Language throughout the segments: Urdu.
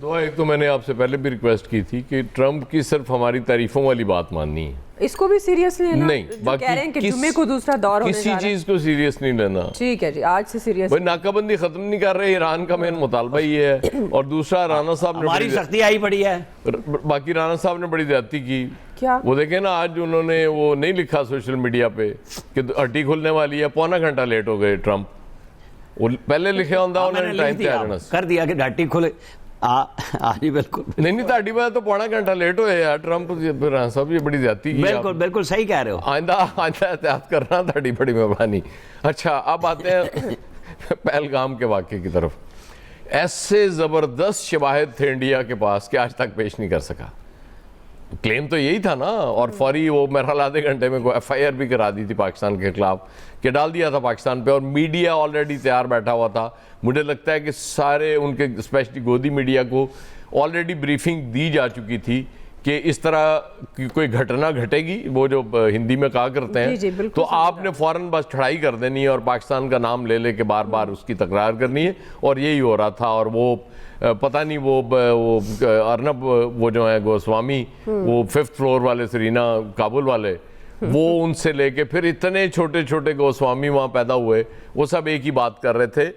دعا ایک تو میں نے آپ سے پہلے بھی ریکویسٹ کی تھی کہ ٹرمپ کی صرف ہماری تعریفوں والی بات ماننی ہے, اس کو بھی سیریس لینا, نہیں جو کہہ رہے ہیں کہ جمعے کو دوسرا دور ہونے کسی جا رہا ہے, چیز کو سیریس نہیں لینا. ٹھیک ہے جی, آج سے سیریس بھائی ناکہ بندی ختم نہیں کر رہے, ایران کا مین مطالبہ یہ ہے. اور دوسرا رانا صاحب نے ہماری سختی آئی پڑی ہے, باقی رانا صاحب نے بڑی زیادتی کی. کیا وہ دیکھیں نا, آج انہوں نے وہ نہیں لکھا سوشل میڈیا پہ کہ ہٹی کھلنے والی ہے, پونا گھنٹہ لیٹ ہو گئے ٹرمپ. وہ پہلے لکھے ہوندہ انہوں نے ٹائم تیار ہونا کر دیا کہ ڈھٹی کھلے. آجی بالکل نہیں تاڑی بات تو پونا گھنٹہ لیٹ ہوئے یار ٹرمپ. رانا صاحب یہ بڑی زیادتی کی. بالکل بالکل صحیح کہہ رہے ہو, آئندہ احتیاط کرنا تاڑی بڑی مہربانی. اچھا اب آتے ہیں پہلگام کے واقعے کی طرف. ایسے زبردست شواہد تھے انڈیا کے پاس کہ آج تک پیش نہیں کر سکا. کلیم تو یہی تھا نا, اور فوری وہ میرا خیال آدھے گھنٹے میں کوئی ایف آئی آر بھی کرا دی تھی پاکستان کے خلاف کہ ڈال دیا تھا پاکستان پہ, اور میڈیا آلریڈی تیار بیٹھا ہوا تھا. مجھے لگتا ہے کہ سارے ان کے اسپیشلی گودی میڈیا کو آلریڈی بریفنگ دی جا چکی تھی کہ اس طرح کی کوئی گھٹنا گھٹے گی, وہ جو ہندی میں کہا کرتے ہیں, تو آپ نے فوراً بس چڑھائی کر دینی ہے اور پاکستان کا نام لے لے کے بار بار اس کی تکرار کرنی ہے. اور یہی ہو رہا تھا. اور وہ پتہ نہیں وہ ارنب وہ جو ہیں گوسوامی, وہ 5th فلور والے سرینا کابل والے, وہ ان سے لے کے پھر اتنے چھوٹے چھوٹے گوسوامی وہاں پیدا ہوئے, وہ سب ایک ہی بات کر رہے تھے.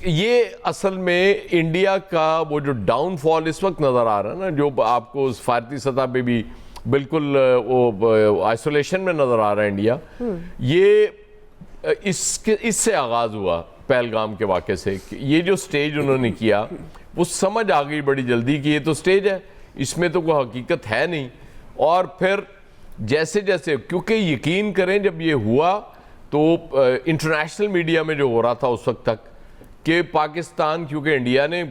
یہ اصل میں انڈیا کا وہ جو ڈاؤن فال اس وقت نظر آ رہا ہے نا, جو آپ کو سفارتی سطح پہ بھی بالکل وہ آئسولیشن میں نظر آ رہا ہے انڈیا, یہ اس سے آغاز ہوا پہلگام کے واقعے سے. یہ جو سٹیج انہوں نے کیا وہ سمجھ آ گئی بڑی جلدی کہ یہ تو سٹیج ہے, اس میں تو کوئی حقیقت ہے نہیں. اور پھر جیسے جیسے, کیونکہ یقین کریں جب یہ ہوا تو انٹرنیشنل میڈیا میں جو ہو رہا تھا اس وقت تک کہ پاکستان, کیونکہ انڈیا نے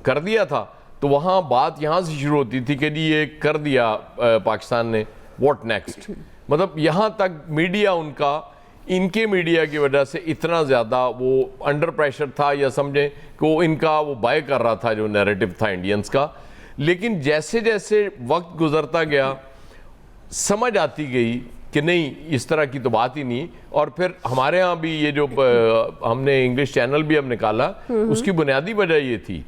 کر دیا تھا, تو وہاں بات یہاں سے شروع ہوتی تھی کہ جی یہ کر دیا پاکستان نے, واٹ نیکسٹ. مطلب یہاں تک میڈیا ان کے میڈیا کی وجہ سے اتنا زیادہ وہ انڈر پریشر تھا, یا سمجھیں کہ وہ ان کا وہ بائے کر رہا تھا جو نیریٹو تھا انڈینز کا. لیکن جیسے جیسے وقت گزرتا گیا سمجھ آتی گئی کہ نہیں اس طرح کی تو بات ہی نہیں. اور پھر ہمارے ہاں بھی یہ جو ہم نے انگلش چینل بھی ہم نکالا, اس کی بنیادی وجہ یہ تھی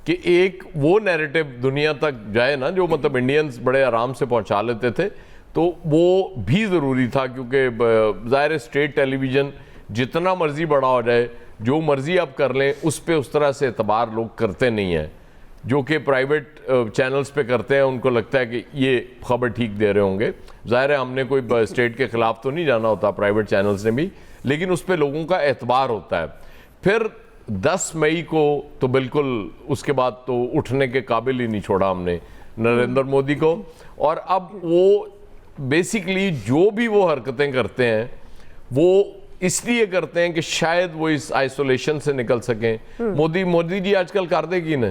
کہ ایک وہ نیریٹو دنیا تک جائے نا جو مطلب انڈینز بڑے آرام سے پہنچا لیتے تھے, تو وہ بھی ضروری تھا. کیونکہ ظاہر اسٹیٹ ٹیلی ویژن جتنا مرضی بڑا ہو جائے, جو مرضی آپ کر لیں, اس پہ اس طرح سے اعتبار لوگ کرتے نہیں ہیں. جو کہ پرائیویٹ چینلز پہ کرتے ہیں, ان کو لگتا ہے کہ یہ خبر ٹھیک دے رہے ہوں گے. ظاہر ہے ہم نے کوئی اسٹیٹ کے خلاف تو نہیں جانا ہوتا پرائیویٹ چینلز نے بھی, لیکن اس پہ لوگوں کا اعتبار ہوتا ہے. پھر 10 مئی کو تو بالکل اس کے بعد تو اٹھنے کے قابل ہی نہیں چھوڑا ہم نے نریندر مودی کو. اور اب وہ بیسیکلی جو بھی وہ حرکتیں کرتے ہیں وہ اس لیے کرتے ہیں کہ شاید وہ اس آئسولیشن سے نکل سکیں. مودی جی آج کل کر دے گی نا,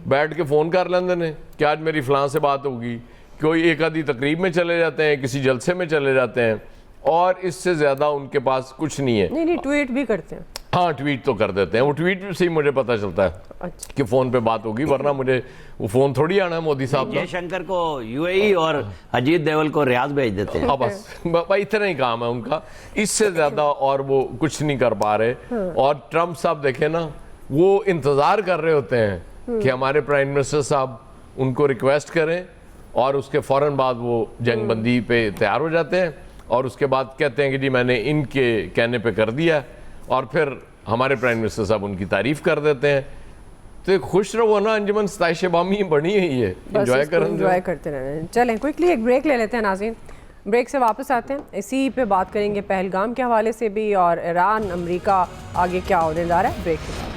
بیٹھ کے فون کر لیندے نے کہ آج میری فلاں سے بات ہوگی, کوئی ایک آدھی تقریب میں چلے جاتے ہیں, کسی جلسے میں چلے جاتے ہیں, اور اس سے زیادہ ان کے پاس کچھ نہیں ہے. نہیں ٹویٹ بھی کرتے ہیں. ہاں ٹویٹ تو کر دیتے ہیں, وہ ٹویٹ سے ہی مجھے پتہ چلتا ہے کہ فون پہ بات ہوگی, ورنہ مجھے وہ فون تھوڑی آنا ہے مودی صاحب کا. جے شنکر کو یو اے ای اور اجیت دیول کو ریاض بھیج دیتے ہیں. بس اتنا ہی کام ہے ان کا, اس سے زیادہ اور وہ کچھ نہیں کر پا رہے. اور ٹرمپ صاحب دیکھیں نا, وہ انتظار کر رہے ہوتے ہیں کہ ہمارے پرائم منسٹر صاحب ان کو ریکویسٹ کریں, اور اس کے فوراً بعد وہ جنگ بندی پہ تیار ہو جاتے ہیں, اور اس کے بعد کہتے ہیں کہ جی میں نے ان کے کہنے پہ کر دیا, اور پھر ہمارے پرائم منسٹر صاحب ان کی تعریف کر دیتے ہیں. تو خوش رہو نا, انجمن ستائش بامی بنی ہے, یہ انجوائے کرتے رہے. چلیں کوئکلی ایک بریک لے لیتے ہیں ناظرین, بریک سے واپس آتے ہیں, اسی پہ بات کریں گے پہلگام کے حوالے سے بھی, اور ایران امریکہ آگے کیا ہونے جا رہا ہے. بریک کے بعد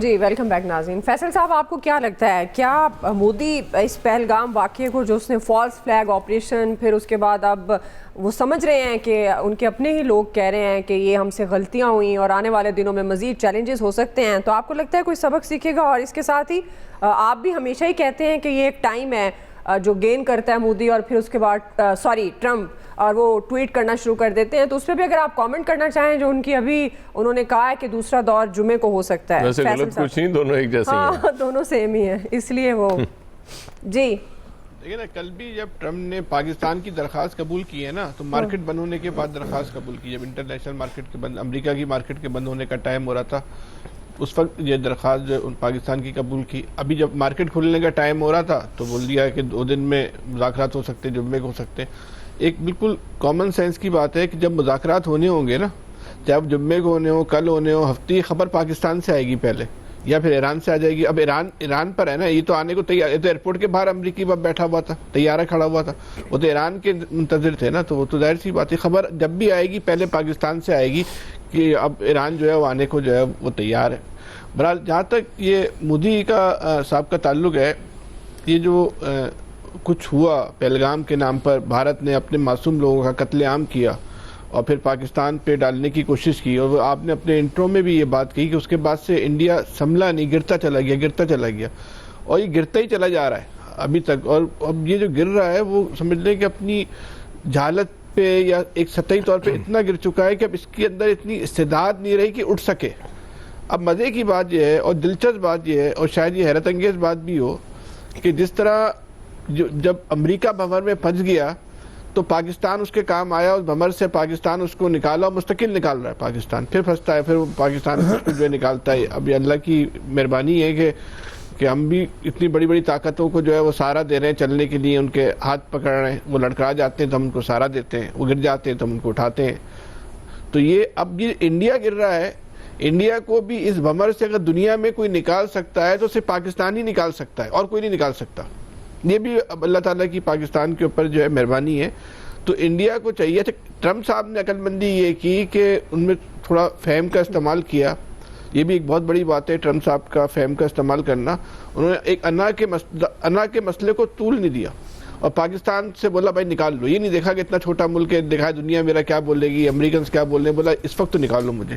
جی ویلکم بیک ناظرین. فیصل صاحب آپ کو کیا لگتا ہے, کیا مودی اس پہلگام واقعے کو جو اس نے فالس فلیگ آپریشن, پھر اس کے بعد اب وہ سمجھ رہے ہیں کہ ان کے اپنے ہی لوگ کہہ رہے ہیں کہ یہ ہم سے غلطیاں ہوئیں اور آنے والے دنوں میں مزید چیلنجز ہو سکتے ہیں, تو آپ کو لگتا ہے کوئی سبق سیکھے گا؟ اور اس کے ساتھ ہی آپ بھی ہمیشہ ہی کہتے ہیں کہ یہ ایک ٹائم ہے جو گین کرتا ہے مودی, اور پھر اس کے بعد ٹرمپ, اور وہ ٹویٹ کرنا شروع کر دیتے ہیں. تو اس پہ بھی اگر آپ کامنٹ کرنا چاہیں, جو ان کی ابھی انہوں نے کہا ہے کہ دوسرا دور جمعے کو ہو سکتا ہے. ویسے غلط کچھ نہیں, دونوں ایک جیسے ہیں. ہاں دونوں سیم ہی ہیں, اس لیے وہ جی دیکھیں نا, کل بھی جب ٹرمپ نے پاکستان کی درخواست قبول کی ہے نا, تو مارکیٹ بند ہونے کے بعد درخواست قبول کی, جب انٹرنیشنل مارکیٹ کے بند, امریکہ کی مارکیٹ کے بند ہونے کا ٹائم ہو رہا تھا, اس وقت یہ درخواست جو پاکستان کی قبول کی. ابھی جب مارکیٹ کھلنے کا ٹائم ہو رہا تھا تو بول دیا کہ 2 دن میں مذاکرات ہو سکتے, جمعے کو ہو سکتے. ایک بالکل کامن سینس کی بات ہے کہ جب مذاکرات ہونے ہوں گے نا, جب جمعے کو ہونے ہو, کل ہونے ہو, ہفتے خبر پاکستان سے آئے گی پہلے یا پھر ایران سے آ جائے گی. اب ایران پر ہے نا, یہ تو آنے کو تیار, یہ تو ایئرپورٹ کے باہر امریکی وہاں بیٹھا ہوا تھا, طیارہ کھڑا ہوا تھا, وہ تو ایران کے منتظر تھے نا, تو وہ تو ظاہر سی بات ہے خبر جب بھی آئے گی پہلے پاکستان سے آئے گی کہ اب ایران جو ہے وہ آنے کو جو ہے وہ تیار ہے. بہرحال جہاں تک یہ مودی کا صاحب کا تعلق ہے, یہ جو کچھ ہوا پہلگام کے نام پر, بھارت نے اپنے معصوم لوگوں کا قتل عام کیا اور پھر پاکستان پہ ڈالنے کی کوشش کی, اور آپ نے اپنے انٹرو میں بھی یہ بات کہی کہ اس کے بعد سے انڈیا سنبھلا نہیں, گرتا چلا گیا, اور یہ گرتا ہی چلا جا رہا ہے ابھی تک. اور اب یہ جو گر رہا ہے وہ سمجھ لیں کہ اپنی جہالت پہ یا ایک سطحی طور پہ اتنا گر چکا ہے کہ اب اس کے اندر اتنی استعداد نہیں رہی کہ اٹھ سکے. اب مزے کی بات یہ ہے اور دلچسپ بات یہ ہے اور شاید یہ حیرت انگیز بات بھی ہو کہ جس طرح جب امریکہ بھنور میں پھنس گیا تو پاکستان اس کے کام آیا, اس بھنور سے پاکستان اس کو نکالا, اور مستقل نکال رہا ہے پاکستان, پھر پھنستا ہے, پھر پاکستان اس کو جو ہے نکالتا ہے. اب یہ اللہ کی مہربانی ہے کہ ہم بھی اتنی بڑی بڑی طاقتوں کو جو ہے وہ سہارا دے رہے ہیں چلنے کے لیے, ان کے ہاتھ پکڑ رہے ہیں, وہ لڑکھڑا جاتے ہیں تو ہم ان کو سہارا دیتے ہیں, وہ گر جاتے ہیں تو ہم ان کو اٹھاتے ہیں. تو یہ اب یہ انڈیا گر رہا ہے, انڈیا کو بھی اس بھنور سے اگر دنیا میں کوئی نکال سکتا ہے تو صرف پاکستان ہی نکال سکتا ہے, اور کوئی نہیں نکال سکتا. یہ بھی اب اللہ تعالیٰ کی پاکستان کے اوپر جو ہے مہربانی ہے. تو انڈیا کو چاہیے تھا, ٹرمپ صاحب نے عقل مندی یہ کی کہ ان میں تھوڑا فہم کا استعمال کیا, یہ بھی ایک بہت بڑی بات ہے ٹرمپ صاحب کا فہم کا استعمال کرنا. انہوں نے ایک انا کے مسئلے کو طول نہیں دیا اور پاکستان سے بولا بھائی نکال لو, یہ نہیں دیکھا کہ اتنا چھوٹا ملک ہے, دیکھا دنیا میرا کیا بولے گی, امریکنز کیا بول رہے ہیں, بولا اس وقت تو نکال لو مجھے.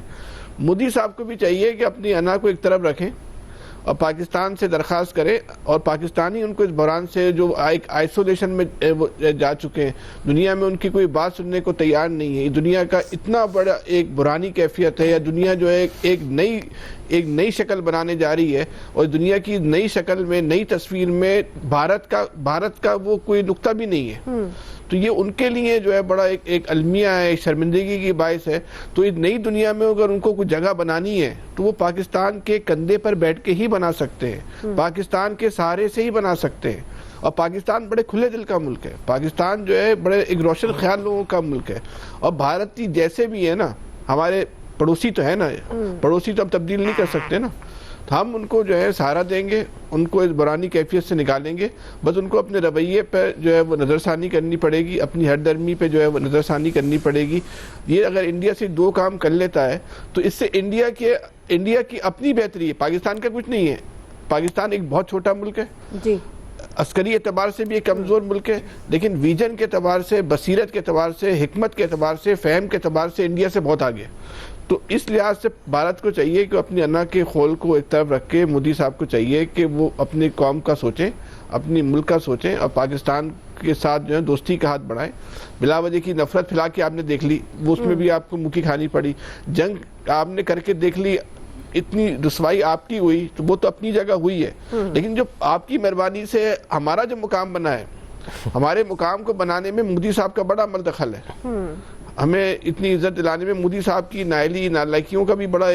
مودی صاحب کو بھی چاہیے کہ اپنی انا کو ایک طرف رکھیں اور پاکستان سے درخواست کریں, اور پاکستانی ان کو اس بحران سے جو ایک آئسولیشن میں جا چکے ہیں, دنیا میں ان کی کوئی بات سننے کو تیار نہیں ہے. دنیا کا اتنا بڑا ایک بحرانی کیفیت ہے, یا دنیا جو ہے ایک نئی شکل بنانے جا رہی ہے, اور دنیا کی نئی شکل میں نئی تصویر میں بھارت کا وہ کوئی نقطہ بھی نہیں ہے. تو یہ ان کے لیے جو ہے بڑا ایک المیہ ہے, شرمندگی کی باعث ہے. تو اس نئی دنیا میں اگر ان کو کوئی جگہ بنانی ہے تو وہ پاکستان کے کندھے پر بیٹھ کے ہی بنا سکتے ہیں, پاکستان کے سہارے سے ہی بنا سکتے ہیں. اور پاکستان بڑے کھلے دل کا ملک ہے, پاکستان جو ہے بڑے ایک روشن خیال لوگوں کا ملک ہے. اور بھارت جیسے بھی ہے نا, ہمارے پڑوسی تو ہے نا, پڑوسی تو ہم تبدیل نہیں کر سکتے نا, تو ہم ان کو جو ہے سہارا دیں گے, ان کو اس برانی کیفیت سے نکالیں گے. بس ان کو اپنے رویے پہ جو ہے وہ نظر ثانی کرنی پڑے گی, اپنی ہر درمی پہ جو ہے وہ نظر ثانی کرنی پڑے گی. یہ اگر انڈیا سے 2 کام کر لیتا ہے تو اس سے انڈیا کی اپنی بہتری ہے, پاکستان کا کچھ نہیں ہے. پاکستان ایک بہت چھوٹا ملک ہے, جی عسکری اعتبار سے بھی ایک کمزور ملک ہے, لیکن ویژن کے اعتبار سے, بصیرت کے اعتبار سے, حکمت کے اعتبار سے, فہم کے اعتبار سے انڈیا سے بہت آگے. تو اس لحاظ سے بھارت کو چاہیے کہ اپنی انا کے خول کو ایک طرف رکھ کے, مودی صاحب کو چاہیے کہ وہ اپنی قوم کا سوچیں, اپنی ملک کا سوچیں, اور پاکستان کے ساتھ جو ہے دوستی کا ہاتھ بڑھائیں. بلا وجہ کی نفرت پھیلا کے آپ نے دیکھ لی, وہ اس میں بھی آپ کو مکھی کھانی پڑی. جنگ آپ نے کر کے دیکھ لی, اتنی رسوائی آپ کی ہوئی, تو وہ تو اپنی جگہ ہوئی ہے. لیکن جو آپ کی مہربانی سے ہمارا جو مقام بنا ہے, ہمارے مقام کو بنانے میں مودی صاحب کا بڑا عمل دخل ہے. ہمیں اتنی عزت دلانے میں مودی صاحب کی نائلائکیوں کا بھی بڑا